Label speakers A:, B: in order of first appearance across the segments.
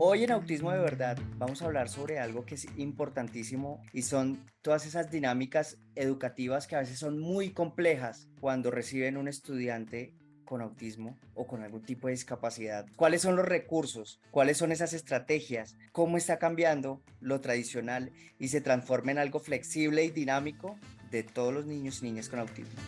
A: Hoy en Autismo de Verdad vamos a hablar sobre algo que es importantísimo y son todas esas dinámicas educativas que a veces son muy complejas cuando reciben un estudiante con autismo o con algún tipo de discapacidad. ¿Cuáles son los recursos? ¿Cuáles son esas estrategias? ¿Cómo está cambiando lo tradicional y se transforma en algo flexible y dinámico de todos los niños y niñas con autismo?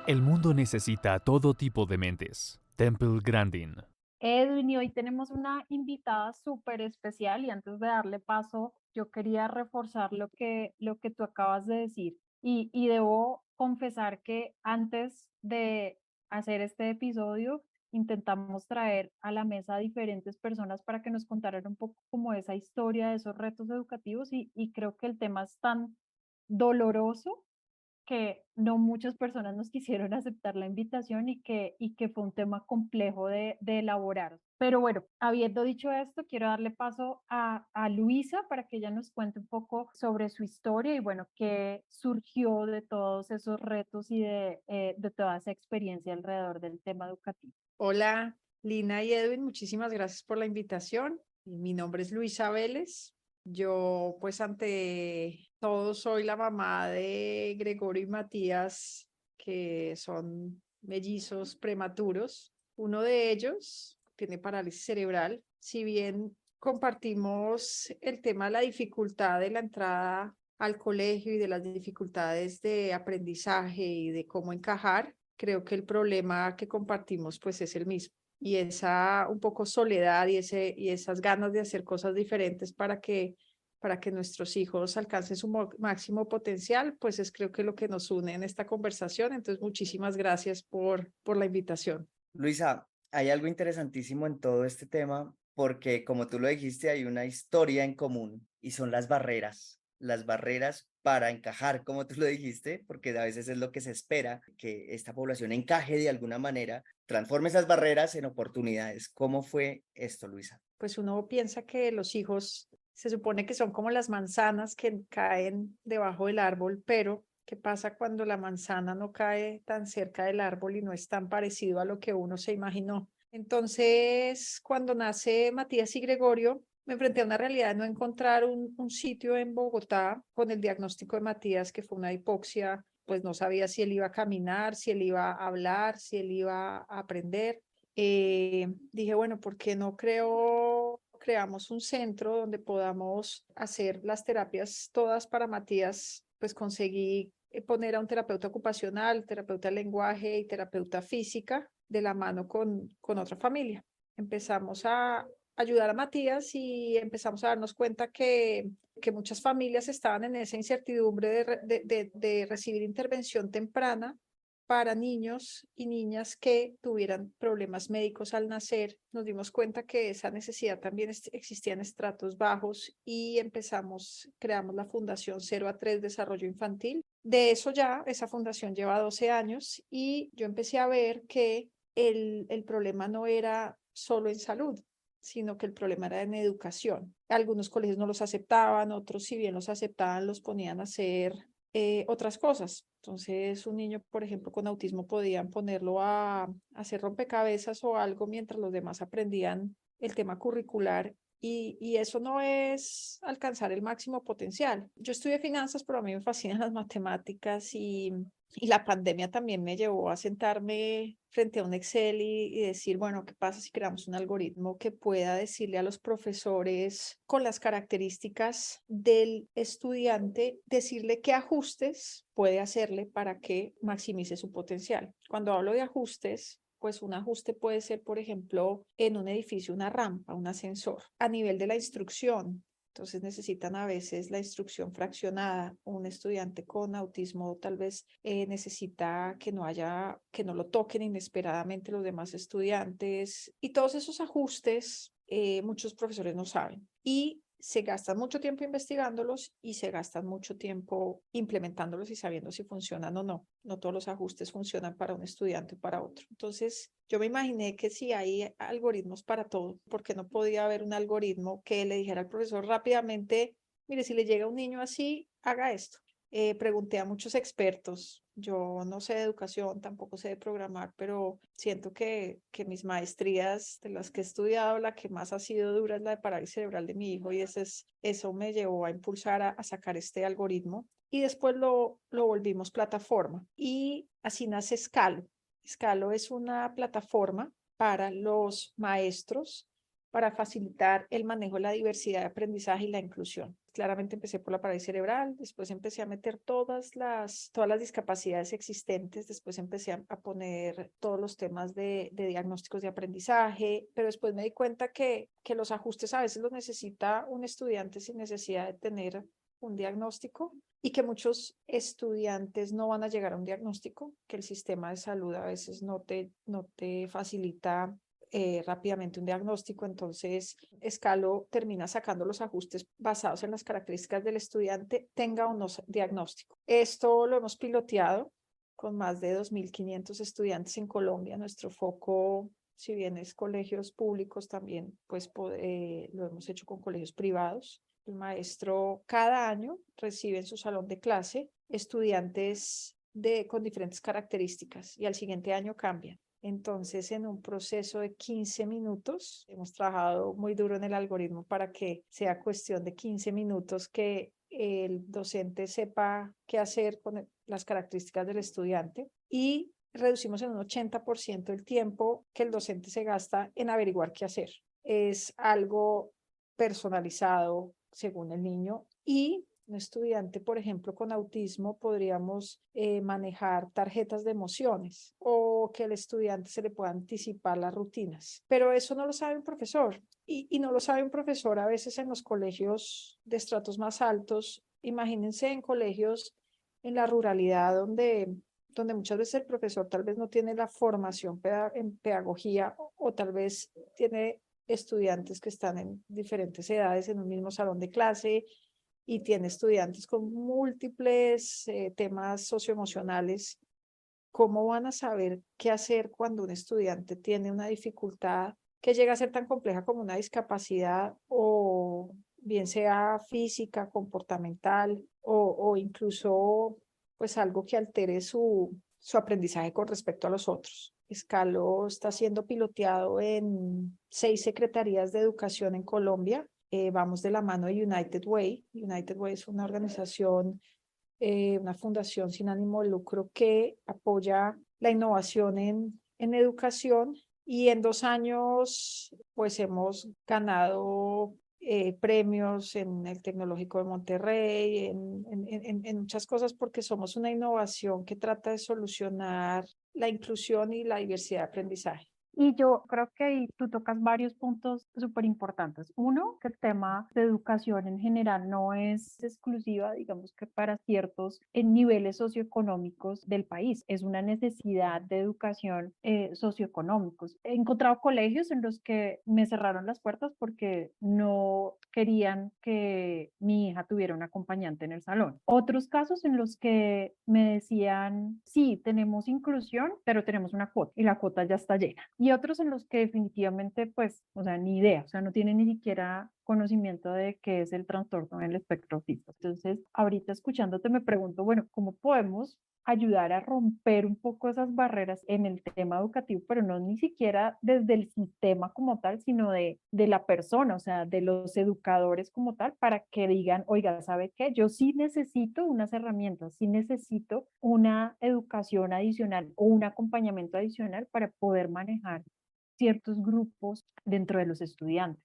B: El mundo necesita todo tipo de mentes. Temple Grandin.
C: Edwin, y hoy tenemos una invitada súper especial y antes de darle paso, yo quería reforzar lo que tú acabas de decir y debo confesar que antes de hacer este episodio intentamos traer a la mesa a diferentes personas para que nos contaran un poco como esa historia de esos retos educativos y creo que el tema es tan doloroso que no muchas personas nos quisieron aceptar la invitación y que fue un tema complejo de elaborar. Pero bueno, habiendo dicho esto, quiero darle paso a Luisa para que ella nos cuente un poco sobre su historia y bueno, qué surgió de todos esos retos y de toda esa experiencia alrededor del tema educativo.
D: Hola, Lina y Edwin, muchísimas gracias por la invitación. Mi nombre es Luisa Vélez. Yo, pues, ante todo, soy la mamá de Gregorio y Matías, que son mellizos prematuros. Uno de ellos tiene parálisis cerebral. Si bien compartimos el tema de la dificultad de la entrada al colegio y de las dificultades de aprendizaje y de cómo encajar, creo que el problema que compartimos pues es el mismo. Y esa un poco soledad y esas ganas de hacer cosas diferentes para que nuestros hijos alcancen su máximo potencial, pues es creo que lo que nos une en esta conversación. Entonces, muchísimas gracias por la invitación.
A: Luisa, hay algo interesantísimo en todo este tema porque, como tú lo dijiste, hay una historia en común y son las barreras para encajar, como tú lo dijiste, porque a veces es lo que se espera, que esta población encaje de alguna manera, transforme esas barreras en oportunidades. ¿Cómo fue esto, Luisa?
D: Pues uno piensa que los hijos se supone que son como las manzanas que caen debajo del árbol, pero ¿qué pasa cuando la manzana no cae tan cerca del árbol y no es tan parecido a lo que uno se imaginó? Entonces, cuando nace Matías y Gregorio, me enfrenté a una realidad de no encontrar un sitio en Bogotá con el diagnóstico de Matías, que fue una hipoxia, pues no sabía si él iba a caminar, si él iba a hablar, si él iba a aprender. Dije, bueno, ¿por qué no creamos un centro donde podamos hacer las terapias todas para Matías? Pues conseguí poner a un terapeuta ocupacional, terapeuta de lenguaje y terapeuta física de la mano con otra familia. Empezamos a ayudar a Matías y empezamos a darnos cuenta que muchas familias estaban en esa incertidumbre de recibir intervención temprana para niños y niñas que tuvieran problemas médicos al nacer. Nos dimos cuenta que esa necesidad también existía en estratos bajos y creamos la Fundación 0 a 3 Desarrollo Infantil. De eso ya, esa fundación lleva 12 años y yo empecé a ver que el problema no era solo en salud, sino que el problema era en educación. Algunos colegios no los aceptaban, otros si bien los aceptaban, los ponían a hacer otras cosas. Entonces, un niño, por ejemplo, con autismo podían ponerlo a hacer rompecabezas o algo mientras los demás aprendían el tema curricular y eso no es alcanzar el máximo potencial. Yo estudié finanzas, pero a mí me fascinan las matemáticas y la pandemia también me llevó a sentarme frente a un Excel y decir, bueno, ¿qué pasa si creamos un algoritmo que pueda decirle a los profesores con las características del estudiante, decirle qué ajustes puede hacerle para que maximice su potencial? Cuando hablo de ajustes, pues un ajuste puede ser, por ejemplo, en un edificio, una rampa, un ascensor. A nivel de la instrucción, entonces necesitan a veces la instrucción fraccionada. Un estudiante con autismo tal vez necesita que no lo toquen inesperadamente los demás estudiantes y todos esos ajustes muchos profesores no saben y se gastan mucho tiempo investigándolos y se gastan mucho tiempo implementándolos y sabiendo si funcionan o no. No todos los ajustes funcionan para un estudiante o para otro. Entonces, yo me imaginé que si hay algoritmos para todo, porque no podía haber un algoritmo que le dijera al profesor rápidamente, mire, si le llega un niño así, haga esto. Pregunté a muchos expertos Yo no sé de educación, tampoco sé de programar, pero siento que mis maestrías de las que he estudiado, la que más ha sido dura es la de parálisis cerebral de mi hijo y eso me llevó a impulsar a sacar este algoritmo y después lo volvimos plataforma y así nace Scalo. Scalo es una plataforma para los maestros para facilitar el manejo de la diversidad de aprendizaje y la inclusión. Claramente empecé por la parálisis cerebral, después empecé a meter todas las discapacidades existentes, después empecé a poner todos los temas de diagnósticos de aprendizaje, pero después me di cuenta que los ajustes a veces los necesita un estudiante sin necesidad de tener un diagnóstico y que muchos estudiantes no van a llegar a un diagnóstico, que el sistema de salud a veces no te facilita rápidamente un diagnóstico, entonces Scalo termina sacando los ajustes basados en las características del estudiante, tenga o no diagnóstico. Esto lo hemos piloteado con más de 2.500 estudiantes en Colombia. Nuestro foco, si bien es colegios públicos, también pues lo hemos hecho con colegios privados. El maestro cada año recibe en su salón de clase estudiantes con diferentes características y al siguiente año cambian. Entonces, en un proceso de 15 minutos, hemos trabajado muy duro en el algoritmo para que sea cuestión de 15 minutos que el docente sepa qué hacer con las características del estudiante y reducimos en un 80% el tiempo que el docente se gasta en averiguar qué hacer. Es algo personalizado según el niño y un estudiante, por ejemplo, con autismo, podríamos manejar tarjetas de emociones o que al estudiante se le pueda anticipar las rutinas. Pero eso no lo sabe un profesor y no lo sabe un profesor a veces en los colegios de estratos más altos. Imagínense en colegios en la ruralidad donde muchas veces el profesor tal vez no tiene la formación en pedagogía o tal vez tiene estudiantes que están en diferentes edades en un mismo salón de clase y tiene estudiantes con múltiples temas socioemocionales. ¿Cómo van a saber qué hacer cuando un estudiante tiene una dificultad que llega a ser tan compleja como una discapacidad o bien sea física, comportamental o incluso pues algo que altere su aprendizaje con respecto a los otros? Scalo está siendo piloteado en 6 secretarías de educación en Colombia. Vamos de la mano de United Way. United Way es una organización, una fundación sin ánimo de lucro que apoya la innovación en educación y en 2 años pues hemos ganado premios en el Tecnológico de Monterrey, en muchas cosas porque somos una innovación que trata de solucionar la inclusión y la diversidad de aprendizaje.
C: Y yo creo que ahí tú tocas varios puntos súper importantes. Uno, que el tema de educación en general no es exclusiva, digamos que para ciertos niveles socioeconómicos del país. Es una necesidad de educación socioeconómicos. He encontrado colegios en los que me cerraron las puertas porque no querían que mi hija tuviera un acompañante en el salón. Otros casos en los que me decían, sí, tenemos inclusión, pero tenemos una cuota y la cuota ya está llena. Y otros en los que definitivamente, pues, o sea, ni idea, o sea, no tienen ni siquiera conocimiento de qué es el trastorno del espectro autista. Entonces, ahorita escuchándote me pregunto, bueno, ¿cómo podemos ayudar a romper un poco esas barreras en el tema educativo, pero no ni siquiera desde el sistema como tal, sino de la persona, o sea, de los educadores como tal, para que digan, oiga, ¿sabe qué? Yo sí necesito unas herramientas, sí necesito una educación adicional o un acompañamiento adicional para poder manejar ciertos grupos dentro de los estudiantes.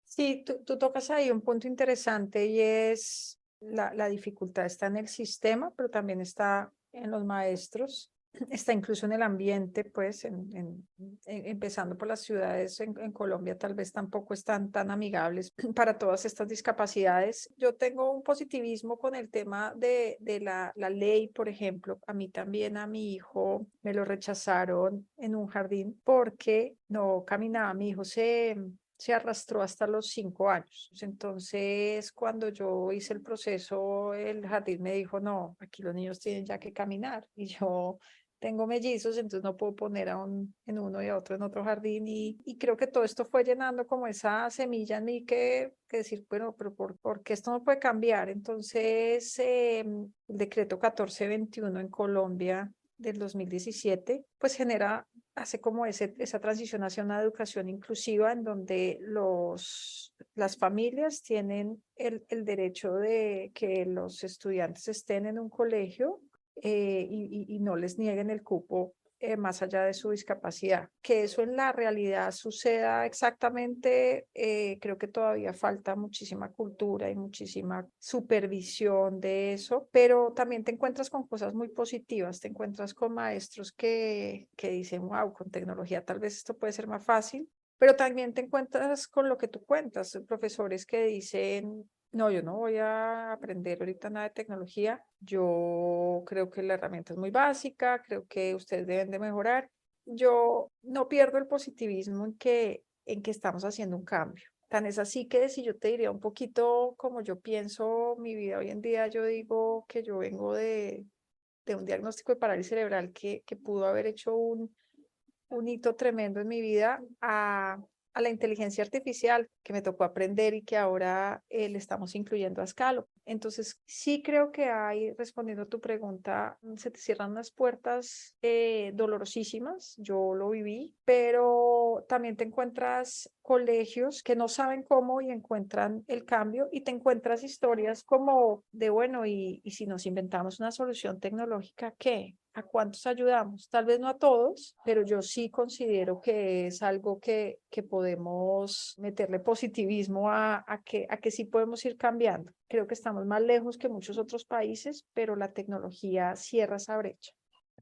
D: Sí, tú tocas ahí un punto interesante y es la dificultad está en el sistema, pero también está en los maestros, está incluso en el ambiente, pues empezando por las ciudades en Colombia tal vez tampoco están tan amigables para todas estas discapacidades. Yo tengo un positivismo con el tema de la ley, por ejemplo. A mí también, a mi hijo me lo rechazaron en un jardín porque no caminaba. Mi hijo se arrastró hasta los 5 años. Entonces, cuando yo hice el proceso, el jardín me dijo, no, aquí los niños tienen ya que caminar. Y yo tengo mellizos, entonces no puedo poner en uno y a otro en otro jardín. Y creo que todo esto fue llenando como esa semilla en mí que decir, bueno, pero ¿por qué esto no puede cambiar? Entonces, el decreto 1421 en Colombia del 2017, pues hace como esa transición hacia una educación inclusiva en donde las familias tienen el derecho de que los estudiantes estén en un colegio y no les nieguen el cupo más allá de su discapacidad. Que eso en la realidad suceda exactamente, creo que todavía falta muchísima cultura y muchísima supervisión de eso, pero también te encuentras con cosas muy positivas, te encuentras con maestros que dicen, wow, con tecnología tal vez esto puede ser más fácil, pero también te encuentras con lo que tú cuentas, profesores que dicen, no, yo no voy a aprender ahorita nada de tecnología. Yo creo que la herramienta es muy básica, creo que ustedes deben de mejorar. Yo no pierdo el positivismo en que estamos haciendo un cambio. Tan es así que si yo te diría un poquito como yo pienso mi vida hoy en día, yo digo que yo vengo de un diagnóstico de parálisis cerebral que pudo haber hecho un hito tremendo en mi vida a la inteligencia artificial que me tocó aprender y que ahora le estamos incluyendo a Scalo. Entonces, sí creo que hay, respondiendo a tu pregunta, se te cierran unas puertas dolorosísimas, yo lo viví, pero también te encuentras colegios que no saben cómo y encuentran el cambio y te encuentras historias como de, bueno, y si nos inventamos una solución tecnológica, ¿qué? ¿A cuántos ayudamos? Tal vez no a todos, pero yo sí considero que es algo que podemos meterle positivismo a que sí podemos ir cambiando. Creo que estamos más lejos que muchos otros países, pero la tecnología cierra esa brecha.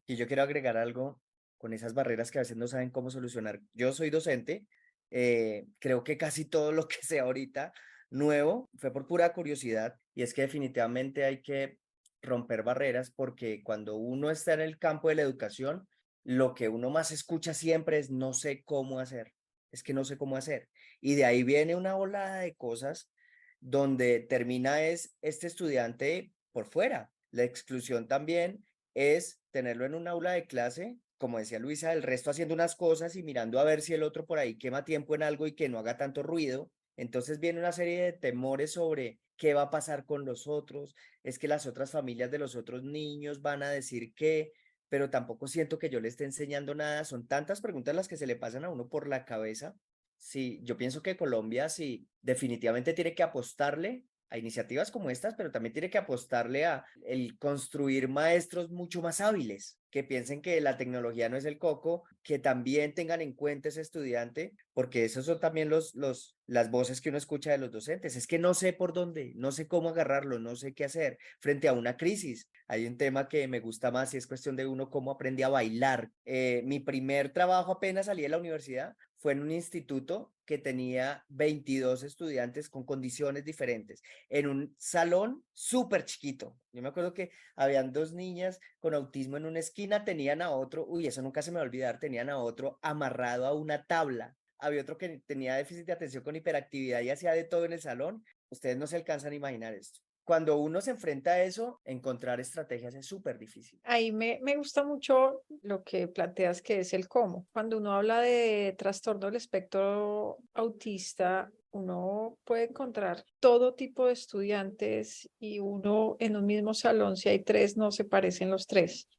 A: Y yo quiero agregar algo con esas barreras que a veces no saben cómo solucionar. Yo soy docente, creo que casi todo lo que sé ahorita nuevo fue por pura curiosidad y es que definitivamente hay que romper barreras porque cuando uno está en el campo de la educación, lo que uno más escucha siempre es no sé cómo hacer, es que no sé cómo hacer. Y de ahí viene una ola de cosas donde termina es este estudiante por fuera. La exclusión también es tenerlo en un aula de clase, como decía Luisa, el resto haciendo unas cosas y mirando a ver si el otro por ahí quema tiempo en algo y que no haga tanto ruido. Entonces viene una serie de temores sobre qué va a pasar con los otros, es que las otras familias de los otros niños van a decir qué, pero tampoco siento que yo le esté enseñando nada. Son tantas preguntas las que se le pasan a uno por la cabeza. Sí, yo pienso que Colombia sí definitivamente tiene que apostarle a iniciativas como estas, pero también tiene que apostarle a el construir maestros mucho más hábiles, que piensen que la tecnología no es el coco, que también tengan en cuenta ese estudiante, porque esos son también las voces que uno escucha de los docentes. Es que no sé por dónde, no sé cómo agarrarlo, no sé qué hacer frente a una crisis. Hay un tema que me gusta más y es cuestión de uno cómo aprende a bailar. Mi primer trabajo apenas salí de la universidad fue en un instituto que tenía 22 estudiantes con condiciones diferentes en un salón súper chiquito. Yo me acuerdo que habían dos niñas con autismo en una esquina, tenían a otro, uy, eso nunca se me va a olvidar, tenían a otro amarrado a una tabla. Había otro que tenía déficit de atención con hiperactividad y hacía de todo en el salón. Ustedes no se alcanzan a imaginar esto. Cuando uno se enfrenta a eso, encontrar estrategias es súper difícil.
D: Ahí me gusta mucho lo que planteas que es el cómo. Cuando uno habla de trastorno del espectro autista, uno puede encontrar todo tipo de estudiantes y uno en un mismo salón, si hay tres, no se parecen los tres.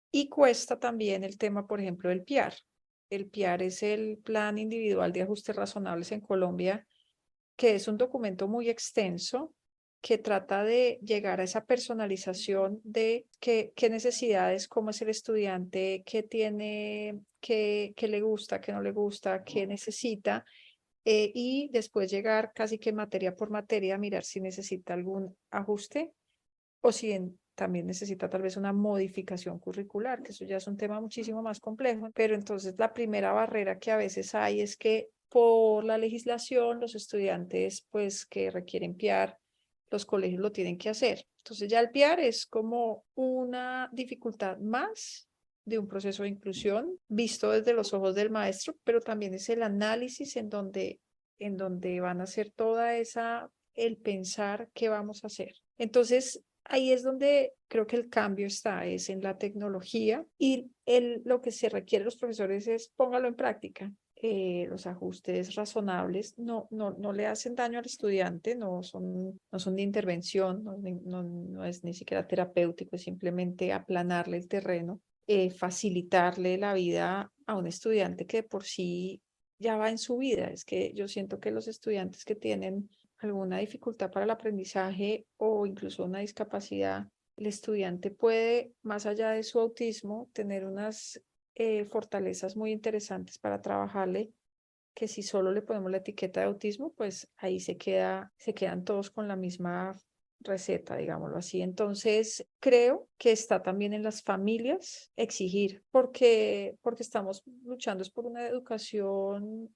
D: Y cuesta también el tema, por ejemplo, del PIAR. El PIAR es el Plan Individual de Ajustes Razonables en Colombia, que es un documento muy extenso que trata de llegar a esa personalización de qué necesidades, cómo es el estudiante, qué tiene, qué le gusta, qué no le gusta, qué necesita, y después llegar casi que materia por materia a mirar si necesita algún ajuste o si también necesita tal vez una modificación curricular, que eso ya es un tema muchísimo más complejo, pero entonces la primera barrera que a veces hay es que por la legislación los estudiantes pues que requieren PIAR, los colegios lo tienen que hacer. Entonces ya el PIAR es como una dificultad más de un proceso de inclusión visto desde los ojos del maestro, pero también es el análisis en donde van a hacer toda esa, el pensar qué vamos a hacer. Entonces, ahí es donde creo que el cambio está, es en la tecnología y lo que se requiere de los profesores es póngalo en práctica. Los ajustes razonables no le hacen daño al estudiante, no son de intervención, no es ni siquiera terapéutico, es simplemente aplanarle el terreno, facilitarle la vida a un estudiante que de por sí ya va en su vida. Es que yo siento que los estudiantes que tienen alguna dificultad para el aprendizaje o incluso una discapacidad, el estudiante puede, más allá de su autismo, tener unas fortalezas muy interesantes para trabajarle, que si solo le ponemos la etiqueta de autismo, pues ahí se quedan todos con la misma receta, digámoslo así. Entonces, creo que está también en las familias exigir, porque estamos luchando es por una educación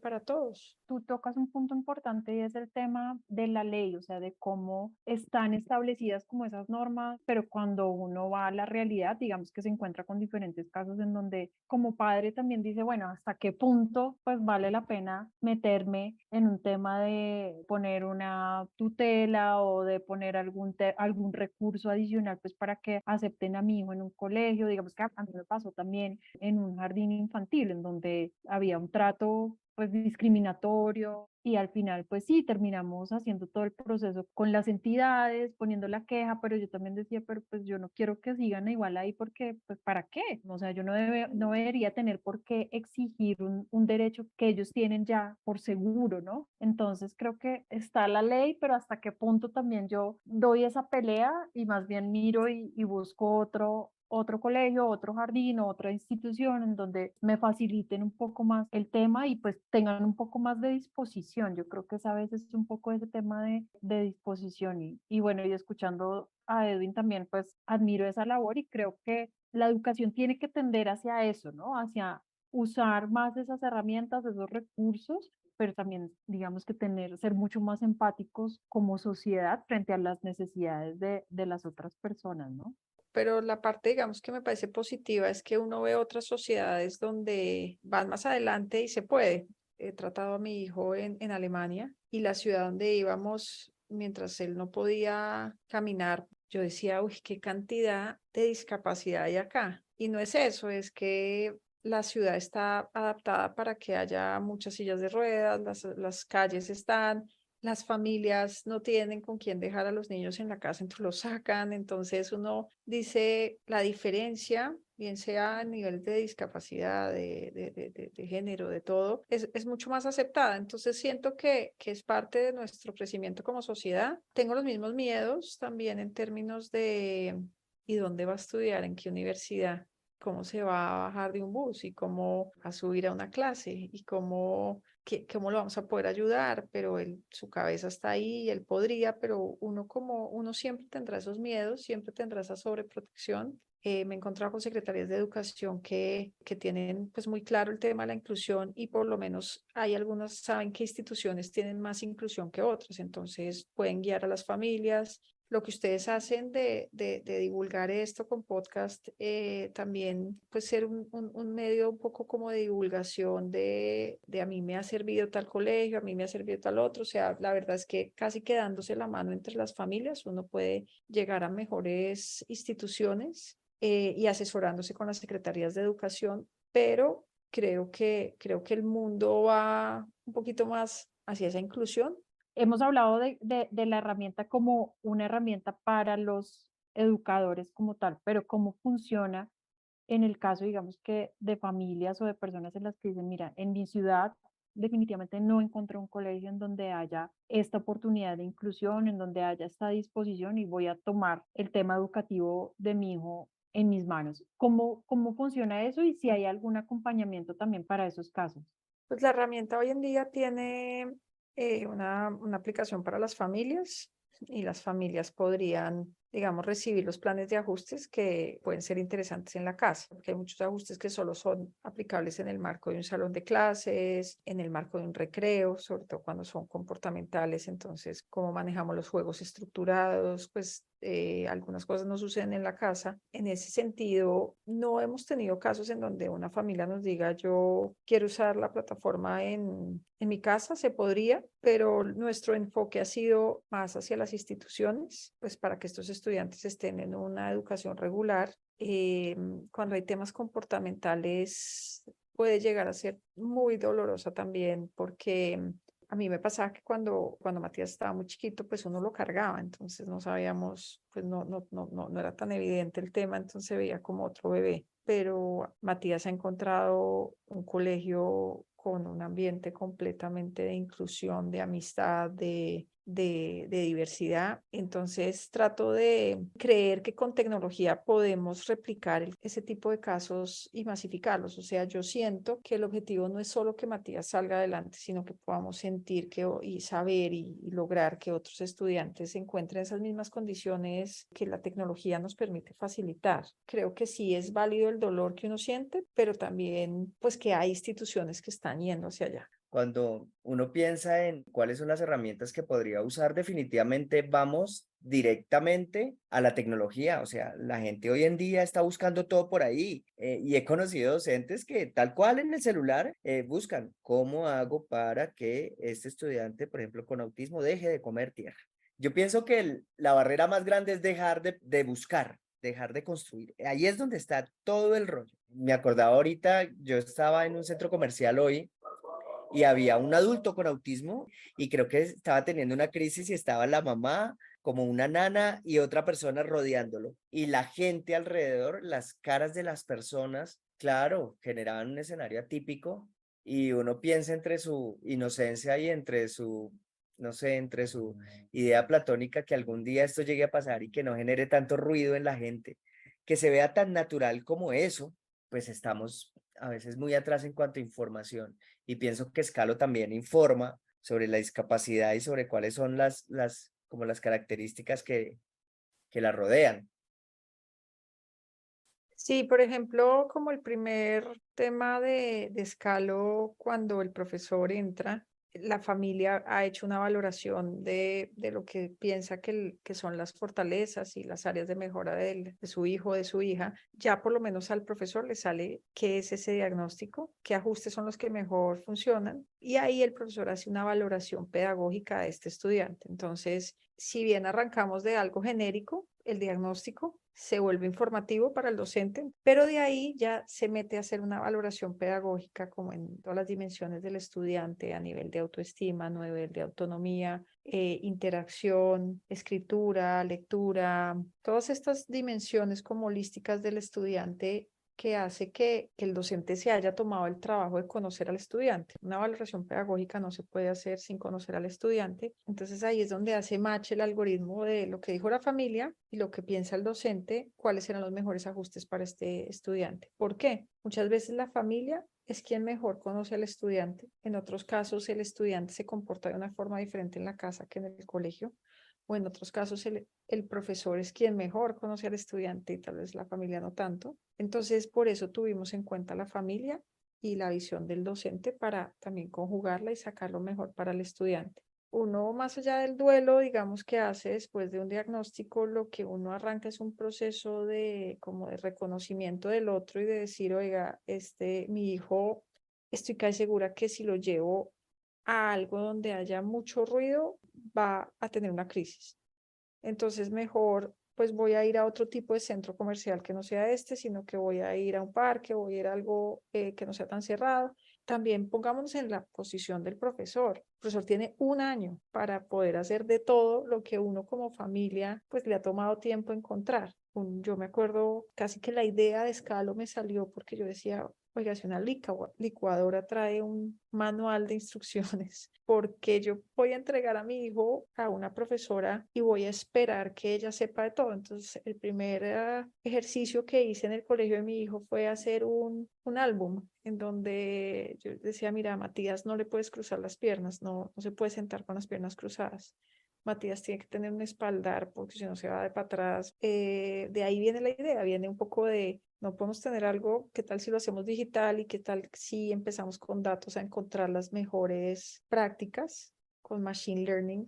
D: para todos.
C: Tú tocas un punto importante y es el tema de la ley, o sea, de cómo están establecidas como esas normas, pero cuando uno va a la realidad, digamos que se encuentra con diferentes casos en donde como padre también dice, bueno, ¿hasta qué punto pues vale la pena meterme en un tema de poner una tutela o de poner algún recurso adicional pues para que acepten a mi hijo en un colegio? Digamos que a mí me pasó también en un jardín infantil en donde había un trato pues discriminatorio y al final pues sí, terminamos haciendo todo el proceso con las entidades, poniendo la queja, pero yo también decía, pero pues yo no quiero que sigan igual ahí porque pues ¿para qué? O sea, yo no debería tener por qué exigir un derecho que ellos tienen ya por seguro, ¿no? Entonces creo que está la ley, pero hasta qué punto también yo doy esa pelea y más bien miro y busco otro colegio, otro jardín o otra institución en donde me faciliten un poco más el tema y pues tengan un poco más de disposición. Yo creo que esa vez es un poco ese tema de disposición y bueno, y escuchando a Edwin también, pues admiro esa labor y creo que la educación tiene que tender hacia eso, ¿no? Hacia usar más esas herramientas, esos recursos, pero también digamos que ser mucho más empáticos como sociedad frente a las necesidades de las otras personas, ¿no?
D: Pero la parte, digamos, que me parece positiva es que uno ve otras sociedades donde van más adelante y se puede. He tratado a mi hijo en Alemania y la ciudad donde íbamos, mientras él no podía caminar, yo decía, uy, qué cantidad de discapacidad hay acá. Y no es eso, es que la ciudad está adaptada para que haya muchas sillas de ruedas, las calles están, las familias no tienen con quién dejar a los niños en la casa, entonces los sacan. Entonces uno dice la diferencia, bien sea a nivel de discapacidad, de género, de todo, es mucho más aceptada. Entonces siento que es parte de nuestro crecimiento como sociedad. Tengo los mismos miedos también en términos de ¿y dónde va a estudiar? ¿En qué universidad? ¿Cómo se va a bajar de un bus? ¿Y cómo va a subir a una clase? ¿Y cómo lo vamos a poder ayudar? Pero su cabeza está ahí y él podría, pero uno siempre tendrá esos miedos, siempre tendrá esa sobreprotección. Me he encontrado con secretarias de educación que tienen pues muy claro el tema de la inclusión y por lo menos hay algunas, saben que instituciones tienen más inclusión que otras, entonces pueden guiar a las familias. Lo que ustedes hacen de divulgar esto con podcast, también pues ser un medio un poco como de divulgación de a mí me ha servido tal colegio, a mí me ha servido tal otro. O sea, la verdad es que casi quedándose la mano entre las familias, uno puede llegar a mejores instituciones y asesorándose con las secretarías de educación, pero creo que el mundo va un poquito más hacia esa inclusión.
C: Hemos hablado de la herramienta como una herramienta para los educadores como tal, pero ¿cómo funciona en el caso, digamos que de familias o de personas en las que dicen, mira, en mi ciudad definitivamente no encontré un colegio en donde haya esta oportunidad de inclusión, en donde haya esta disposición y voy a tomar el tema educativo de mi hijo en mis manos? ¿Cómo funciona eso y si hay algún acompañamiento también para esos casos?
D: Pues la herramienta hoy en día tiene una aplicación para las familias y las familias podrían, digamos, recibir los planes de ajustes que pueden ser interesantes en la casa, porque hay muchos ajustes que solo son aplicables en el marco de un salón de clases, en el marco de un recreo, sobre todo cuando son comportamentales. Entonces, cómo manejamos los juegos estructurados, pues algunas cosas no suceden en la casa. En ese sentido, no hemos tenido casos en donde una familia nos diga, yo quiero usar la plataforma en mi casa, se podría, pero nuestro enfoque ha sido más hacia las instituciones, pues para que estos estudiantes estén en una educación regular. Cuando hay temas comportamentales puede llegar a ser muy dolorosa también, porque a mí me pasaba que cuando Matías estaba muy chiquito, pues uno lo cargaba, entonces no sabíamos, pues no era tan evidente el tema, entonces se veía como otro bebé. Pero Matías ha encontrado un colegio con un ambiente completamente de inclusión, de amistad, de diversidad. Entonces trato de creer que con tecnología podemos replicar ese tipo de casos y masificarlos. O sea, yo siento que el objetivo no es solo que Matías salga adelante, sino que podamos sentir y saber y lograr que otros estudiantes encuentren esas mismas condiciones que la tecnología nos permite facilitar. Creo que sí es válido el dolor que uno siente, pero también pues que hay instituciones que están yendo hacia allá.
A: Cuando uno piensa en cuáles son las herramientas que podría usar, definitivamente vamos directamente a la tecnología. O sea, la gente hoy en día está buscando todo por ahí. Y he conocido docentes que tal cual en el celular buscan cómo hago para que este estudiante, por ejemplo, con autismo, deje de comer tierra. Yo pienso que la barrera más grande es dejar de buscar, dejar de construir. Ahí es donde está todo el rollo. Me acordaba ahorita, yo estaba en un centro comercial hoy y había un adulto con autismo y creo que estaba teniendo una crisis y estaba la mamá como una nana y otra persona rodeándolo. Y la gente alrededor, las caras de las personas, claro, generaban un escenario atípico y uno piensa entre su inocencia y entre su, no sé, entre su idea platónica que algún día esto llegue a pasar y que no genere tanto ruido en la gente, que se vea tan natural como eso, pues estamos a veces muy atrás en cuanto a información y pienso que Scalo también informa sobre la discapacidad y sobre cuáles son como las características que la rodean.
D: Sí, por ejemplo, como el primer tema de Scalo, cuando el profesor entra, la familia ha hecho una valoración de lo que piensa que son las fortalezas y las áreas de mejora de su hijo o de su hija. Ya por lo menos al profesor le sale qué es ese diagnóstico, qué ajustes son los que mejor funcionan, y ahí el profesor hace una valoración pedagógica de este estudiante. Entonces, si bien arrancamos de algo genérico, el diagnóstico se vuelve informativo para el docente, pero de ahí ya se mete a hacer una valoración pedagógica como en todas las dimensiones del estudiante a nivel de autoestima, a nivel de autonomía, interacción, escritura, lectura, todas estas dimensiones como holísticas del estudiante que hace que el docente se haya tomado el trabajo de conocer al estudiante. Una valoración pedagógica no se puede hacer sin conocer al estudiante. Entonces ahí es donde hace match el algoritmo de lo que dijo la familia y lo que piensa el docente, cuáles serán los mejores ajustes para este estudiante. ¿Por qué? Muchas veces la familia es quien mejor conoce al estudiante. En otros casos, el estudiante se comporta de una forma diferente en la casa que en el colegio. O en otros casos, el profesor es quien mejor conoce al estudiante y tal vez la familia no tanto. Entonces, por eso tuvimos en cuenta la familia y la visión del docente para también conjugarla y sacar lo mejor para el estudiante. Uno, más allá del duelo, digamos que hace después de un diagnóstico, lo que uno arranca es un proceso de como de reconocimiento del otro y de decir, oiga, mi hijo, estoy casi segura que si lo llevo a algo donde haya mucho ruido, va a tener una crisis. Entonces, mejor, pues voy a ir a otro tipo de centro comercial que no sea este, sino que voy a ir a un parque, voy a ir a algo que no sea tan cerrado. También pongámonos en la posición del profesor. El profesor tiene un año para poder hacer de todo lo que uno como familia, pues le ha tomado tiempo encontrar. Yo me acuerdo casi que la idea de Scalo me salió porque yo decía, oiga, si una licuadora trae un manual de instrucciones, porque yo voy a entregar a mi hijo a una profesora y voy a esperar que ella sepa de todo. Entonces, el primer ejercicio que hice en el colegio de mi hijo fue hacer un álbum en donde yo decía, mira, Matías, no le puedes cruzar las piernas, no se puede sentar con las piernas cruzadas. Matías tiene que tener un espaldar porque si no se va de para atrás. De ahí viene la idea, viene un poco de, no podemos tener algo, ¿qué tal si lo hacemos digital y qué tal si empezamos con datos a encontrar las mejores prácticas con machine learning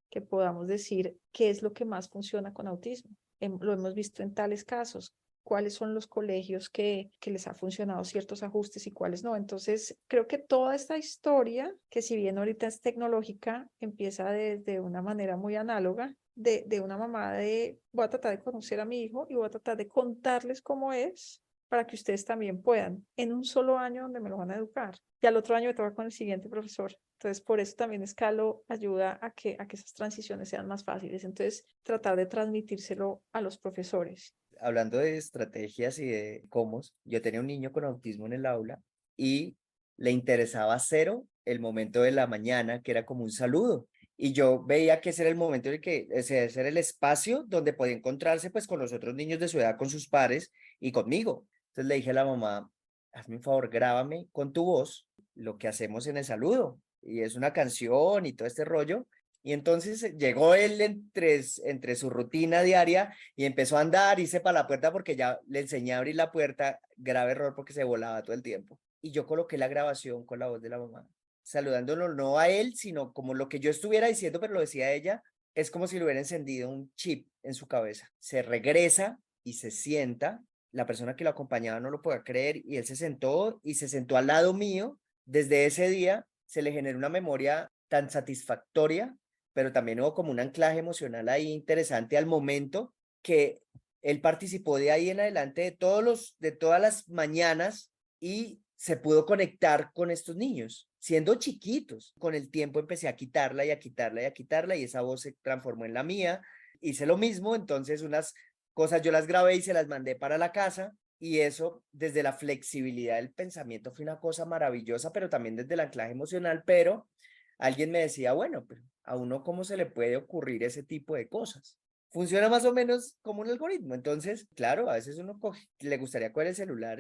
D: que podamos decir qué es lo que más funciona con autismo? Lo hemos visto en tales casos, cuáles son los colegios que les ha funcionado ciertos ajustes y cuáles no. Entonces, creo que toda esta historia, que si bien ahorita es tecnológica, empieza desde una manera muy análoga de una mamá de voy a tratar de conocer a mi hijo y voy a tratar de contarles cómo es para que ustedes también puedan en un solo año donde me lo van a educar. Y al otro año me toca con el siguiente profesor. Entonces, por eso también Scalo ayuda a que esas transiciones sean más fáciles. Entonces, tratar de transmitírselo a los profesores.
A: Hablando de estrategias y de cómo, yo tenía un niño con autismo en el aula y le interesaba cero el momento de la mañana, que era como un saludo. Y yo veía que ese era el momento en el que, ese era el espacio donde podía encontrarse pues con los otros niños de su edad, con sus pares y conmigo. Entonces le dije a la mamá, hazme un favor, grábame con tu voz lo que hacemos en el saludo. Y es una canción y todo este rollo. Y entonces llegó él entre su rutina diaria y empezó a andar, hice para la puerta porque ya le enseñé a abrir la puerta, grave error porque se volaba todo el tiempo. Y yo coloqué la grabación con la voz de la mamá, saludándolo no a él, sino como lo que yo estuviera diciendo, pero lo decía ella, es como si le hubiera encendido un chip en su cabeza. Se regresa y se sienta, la persona que lo acompañaba no lo podía creer y él se sentó y se sentó al lado mío. Desde ese día se le generó una memoria tan satisfactoria, pero también hubo como un anclaje emocional ahí interesante al momento que él participó de ahí en adelante de todas las mañanas y se pudo conectar con estos niños, siendo chiquitos. Con el tiempo empecé a quitarla y a quitarla y a quitarla y esa voz se transformó en la mía. Hice lo mismo, entonces unas cosas yo las grabé y se las mandé para la casa y eso desde la flexibilidad del pensamiento fue una cosa maravillosa, pero también desde el anclaje emocional, pero alguien me decía, bueno, pero a uno cómo se le puede ocurrir ese tipo de cosas. Funciona más o menos como un algoritmo. Entonces, claro, a veces uno le gustaría coger el celular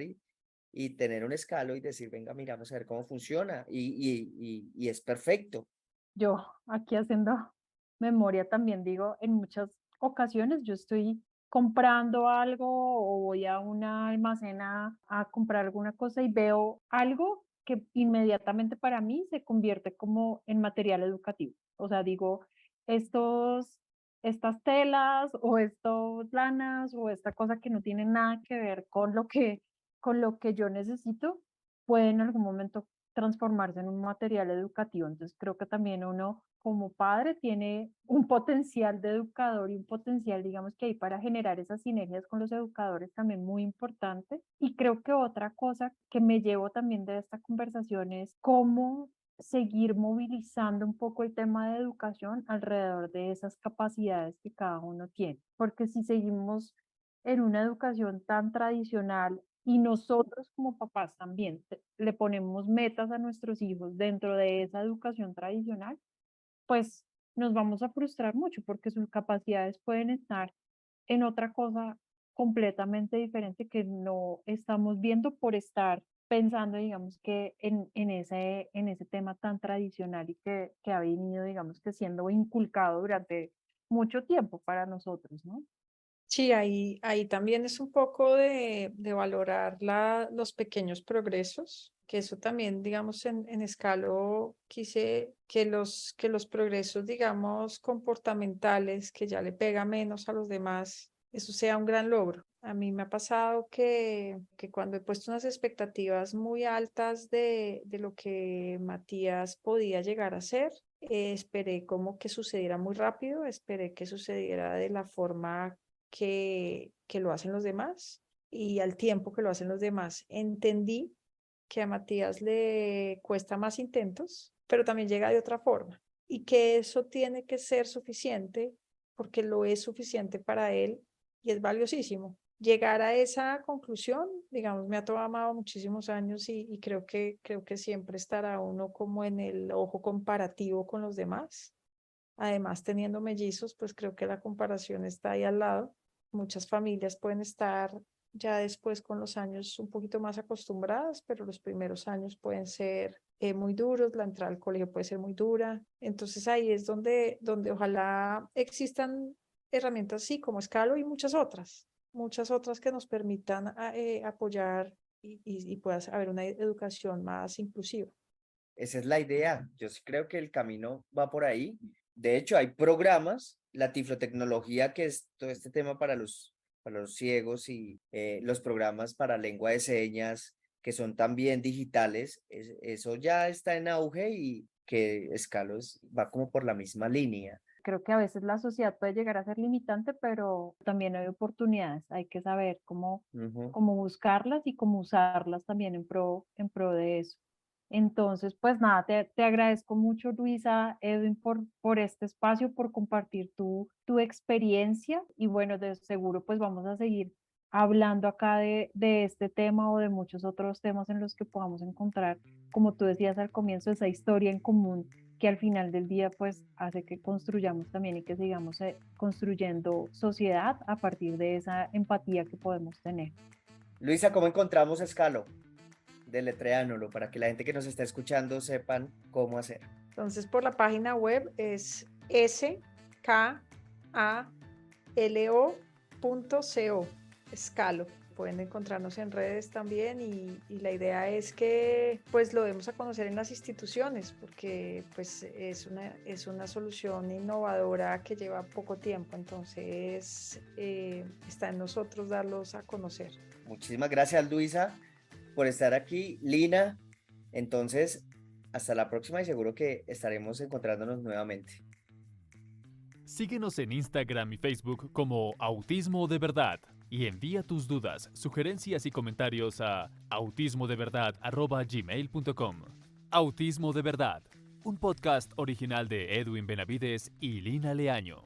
A: y tener un escalo y decir, venga, mira, vamos a ver cómo funciona. Y es perfecto.
C: Yo aquí haciendo memoria también digo, en muchas ocasiones yo estoy comprando algo o voy a una almacena a comprar alguna cosa y veo algo que inmediatamente para mí se convierte como en material educativo. O sea, digo, estos, estas telas o estos lanas o esta cosa que no tiene nada que ver con lo que yo necesito, puede en algún momento transformarse en un material educativo. Entonces creo que también uno como padre tiene un potencial de educador y un potencial, digamos que hay para generar esas sinergias con los educadores también muy importante. Y creo que otra cosa que me llevo también de esta conversación es cómo seguir movilizando un poco el tema de educación alrededor de esas capacidades que cada uno tiene. Porque si seguimos en una educación tan tradicional y nosotros como papás también le ponemos metas a nuestros hijos dentro de esa educación tradicional, pues nos vamos a frustrar mucho porque sus capacidades pueden estar en otra cosa completamente diferente que no estamos viendo por estar pensando, digamos, que en ese tema tan tradicional y que ha venido, digamos, que siendo inculcado durante mucho tiempo para nosotros, ¿no?
D: Sí, ahí también es un poco de valorar los pequeños progresos, que eso también, digamos, en Escalo quise que los progresos, digamos, comportamentales, que ya le pega menos a los demás, eso sea un gran logro. A mí me ha pasado que cuando he puesto unas expectativas muy altas de lo que Matías podía llegar a ser, esperé como que sucediera muy rápido, esperé que sucediera de la forma que lo hacen los demás y al tiempo que lo hacen los demás. Entendí que a Matías le cuesta más intentos, pero también llega de otra forma y que eso tiene que ser suficiente porque lo es suficiente para él y es valiosísimo. Llegar a esa conclusión, digamos, me ha tomado muchísimos años y creo que siempre estará uno como en el ojo comparativo con los demás. Además, teniendo mellizos, pues creo que la comparación está ahí al lado. Muchas familias pueden estar ya después con los años un poquito más acostumbradas, pero los primeros años pueden ser muy duros, la entrada al colegio puede ser muy dura. Entonces ahí es donde ojalá existan herramientas así como Scalo y muchas otras que nos permitan apoyar y pueda haber una educación más inclusiva.
A: Esa es la idea. Yo sí creo que el camino va por ahí. De hecho, hay programas, la tiflotecnología, que es todo este tema para los ciegos y los programas para lengua de señas, que son también digitales. Eso ya está en auge y que Escalos va como por la misma línea.
C: creo que a veces la sociedad puede llegar a ser limitante, pero también hay oportunidades. Hay que saber
A: Ujú.
C: cómo buscarlas y cómo usarlas también en pro de eso. Entonces, pues nada, te agradezco mucho, Luisa, Edwin, por este espacio, por compartir tu experiencia y bueno, de seguro pues vamos a seguir hablando acá de este tema o de muchos otros temas en los que podamos encontrar, como tú decías al comienzo, esa historia en común que al final del día pues hace que construyamos también y que sigamos construyendo sociedad a partir de esa empatía que podemos tener.
A: Luisa, ¿cómo encontramos Scalo? Deletréanoslo para que la gente que nos está escuchando sepan cómo hacer.
D: Entonces, por la página web es skalo.co, Scalo. Pueden encontrarnos en redes también y la idea es que pues lo demos a conocer en las instituciones porque pues es una solución innovadora que lleva poco tiempo, entonces está en nosotros darlos a conocer.
A: Muchísimas gracias, Luisa, por estar aquí. Lina, entonces, hasta la próxima y seguro que estaremos encontrándonos nuevamente.
B: Síguenos en Instagram y Facebook como Autismo de Verdad y envía tus dudas, sugerencias y comentarios a autismodeverdad@gmail.com. Autismo de Verdad, un podcast original de Edwin Benavides y Lina Leaño.